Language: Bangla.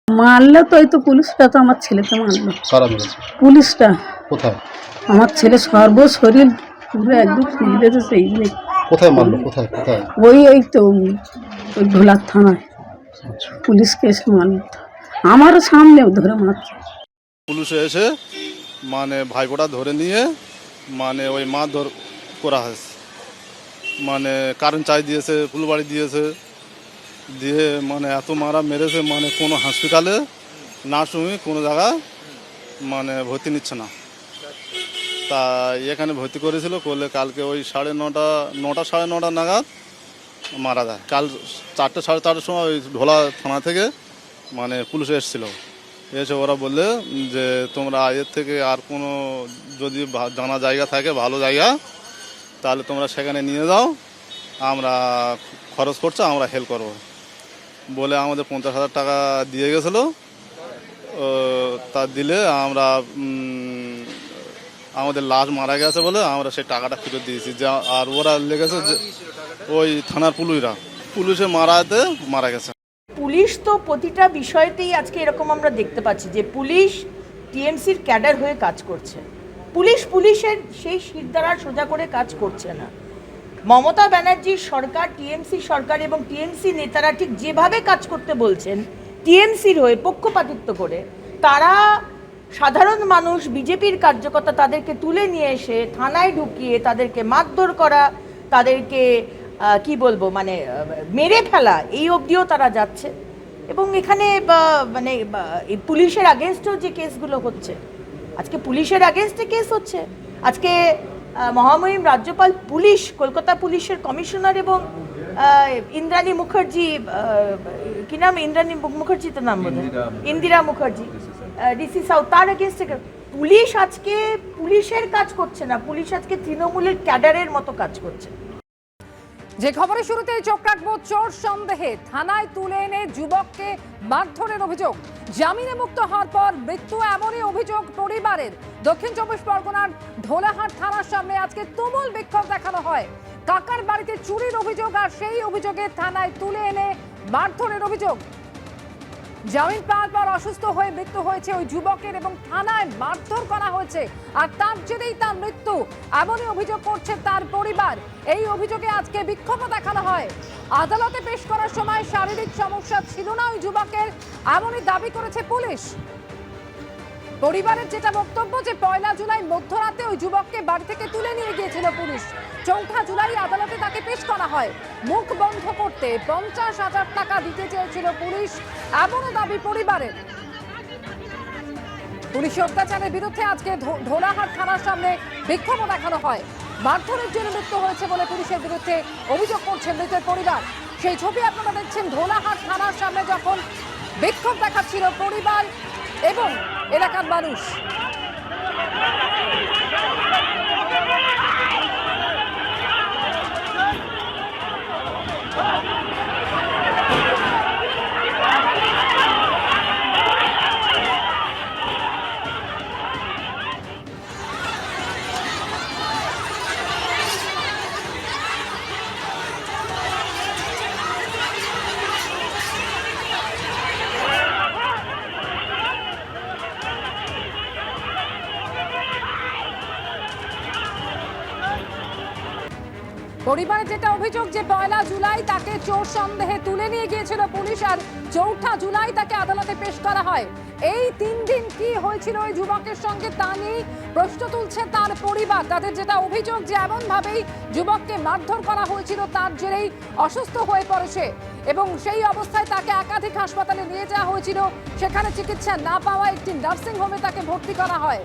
মারলে তো এই তো পুলিশটা তো আমার ছেলেকে মারলো। কারা মেরেছে? পুলিশটা। কোথায়? আমার ছেলে সর্বশরীর পুরো একদম ফুলে গেছে। এই যে কোথায় মারলো? কোথায় কোথায়? এই তো ওই ভোলার থানায় আচ্ছা। পুলিশকে এসে মারলো। আমারও সামনেও ধরে মারছে। পুলিশে এসে মানে ভাইপোটা ধরে নিয়ে মানে ওই মারধর করা হয়েছে, মানে কারেন্ট চাই দিয়েছে, ফুলবাড়ি দিয়েছে, দিয়ে মানে এত মারা মেরেছে, মানে কোনো হসপিটালে নার্সিংহোমে কোনো জায়গায় মানে ভর্তি নিচ্ছে না। তা এখানে ভর্তি করেছিল, করলে কালকে ওই 9:30 নাগাদ মারা যায়। কাল 4টে 4:30 সময় ওই ঢোলা থানা থেকে মানে পুলিশ এসেছিলো। এসে ওরা বললে যে তোমরা এর থেকে আর কোনো যদি জানা জায়গা থাকে ভালো জায়গা তাহলে তোমরা সেখানে নিয়ে যাও, আমরা খরচ করছো, আমরা হেল্প করবো বলে আমাদের 50,000 টাকা দিয়ে গেছিলো। তা দিলে আমরা আমাদের লাশ মারা গেছে বলে আমরা সেই টাকাটা ফেরত দিয়েছি। যা আর ওরা লেগেছে যে ওই থানার পুলিশে মারা গেছে। পুলিশ তো প্রতিটা বিষয়তেই আজকে এরকম আমরা দেখতে পাচ্ছি যে পুলিশ টিএমসির ক্যাডার হয়ে কাজ করছে। পুলিশের সেই শিরদাঁড়া সোজা করে কাজ করছে না। মমতা ব্যানার্জির সরকার, টিএমসি সরকার এবং টিএমসি নেতারা ঠিক যেভাবে কাজ করতে বলছেন টিএমসির হয়ে পক্ষপাতিত্ব করে, তারা সাধারণ মানুষ, বিজেপির কার্যকর্তা তাদেরকে তুলে নিয়ে এসে থানায় ঢুকিয়ে তাদেরকে মারধর করা, তাদেরকে কি বলবো মানে মেরে ফেলা, এই অবধিও তারা যাচ্ছে। এবং এখানে মানে পুলিশের আগেনস্টেও যে কেসগুলো হচ্ছে, আজকে পুলিশের আগেনস্টে কেস হচ্ছে। আজকে মহামহিম রাজ্যপাল পুলিশ, কলকাতা পুলিশের কমিশনার এবং ইন্দ্রাণী মুখার্জি, কি নাম, ইন্দ্রাণী মুখার্জি তো নাম বোধ হয়, ইন্দিরা মুখার্জি, ডিসি সাউথ, তার আগেনস্টে পুলিশ আজকে পুলিশের কাজ করছে না, পুলিশ আজকে তৃণমূলের ক্যাডারের মতো কাজ করছে। যে খবরের শুরুতেই চোখ রাখবো, চোর সন্দেহে থানায় তুলে এনে যুবককে মারধরের অভিযোগ। জামিনে মুক্ত হওয়ার পর মৃত্যু, এমনই অভিযোগ পরিবারের। দক্ষিণ 24 পরগনার ঢোলাহাট থানার সামনে আজকে তুমুল বিক্ষোভ দেখানো হয়। কাকার বাড়িতে চুরির অভিযোগ, আর সেই অভিযোগে থানায় তুলে এনে মারধরের অভিযোগ। জামিন পাওয়ার পর অসুস্থ হয়ে মৃত্যু হয়েছে ওই যুবকের এবং থানায় মারধর করা হয়েছে, আর তার জেরেই তার মৃত্যু, এমনই অভিযোগ করছে তার পরিবার। এই অভিযোগে আজকে বিক্ষোভ দেখানো হয়। আদালতে পেশ করার সময় শারীরিক সমস্যা ছিল না ওই যুবকের, এমনই দাবি করেছে পুলিশ। পরিবারের যেটা বক্তব্য যে 1 জুলাই মধ্যরাতে ওই যুবককে বাড়ি থেকে তুলে নিয়ে গিয়েছিল পুলিশ। 4 জুলাই আদালতে তাকে পেশ করা হয়। মুখ বন্ধ করতে 50,000 টাকা দিতে চেয়েছিল পুলিশ, এমনও দাবি পরিবারের। পুলিশ অত্যাচারের বিরুদ্ধে আজকে ঢোলাহাট থানার সামনে বিক্ষোভ দেখানো হয়। মারধরের জন্য মৃত্যু হয়েছে বলে পুলিশের বিরুদ্ধে অভিযোগ করছে মৃতের পরিবার। সেই ছবি আপনারা দেখছেন, ঢোলাহাট থানার সামনে যখন বিক্ষোভ দেখাচ্ছিল পরিবার এবং এলাকার মানুষ। পরিবারের যেটা অভিযোগ যে 1 জুলাই তাকে চোর সন্দেহে তুলে নিয়ে গিয়েছিল পুলিশ, আর 4 জুলাই তাকে আদালতে পেশ করা হয়। এই 3 দিন কি হয়েছিল ওই যুবকের সঙ্গে তা নিয়ে প্রশ্ন তুলছে তার পরিবার। তাদের যেটা অভিযোগ যে এমন ভাবেই যুবককে মারধর করা হয়েছিল, তার জেরেই অসুস্থ হয়ে পড়ে সে, এবং সেই অবস্থায় তাকে একাধিক হাসপাতালে নিয়ে যাওয়া হয়েছিল। সেখানে চিকিৎসা না পাওয়া একটি নার্সিং হোমে তাকে ভর্তি করা হয়।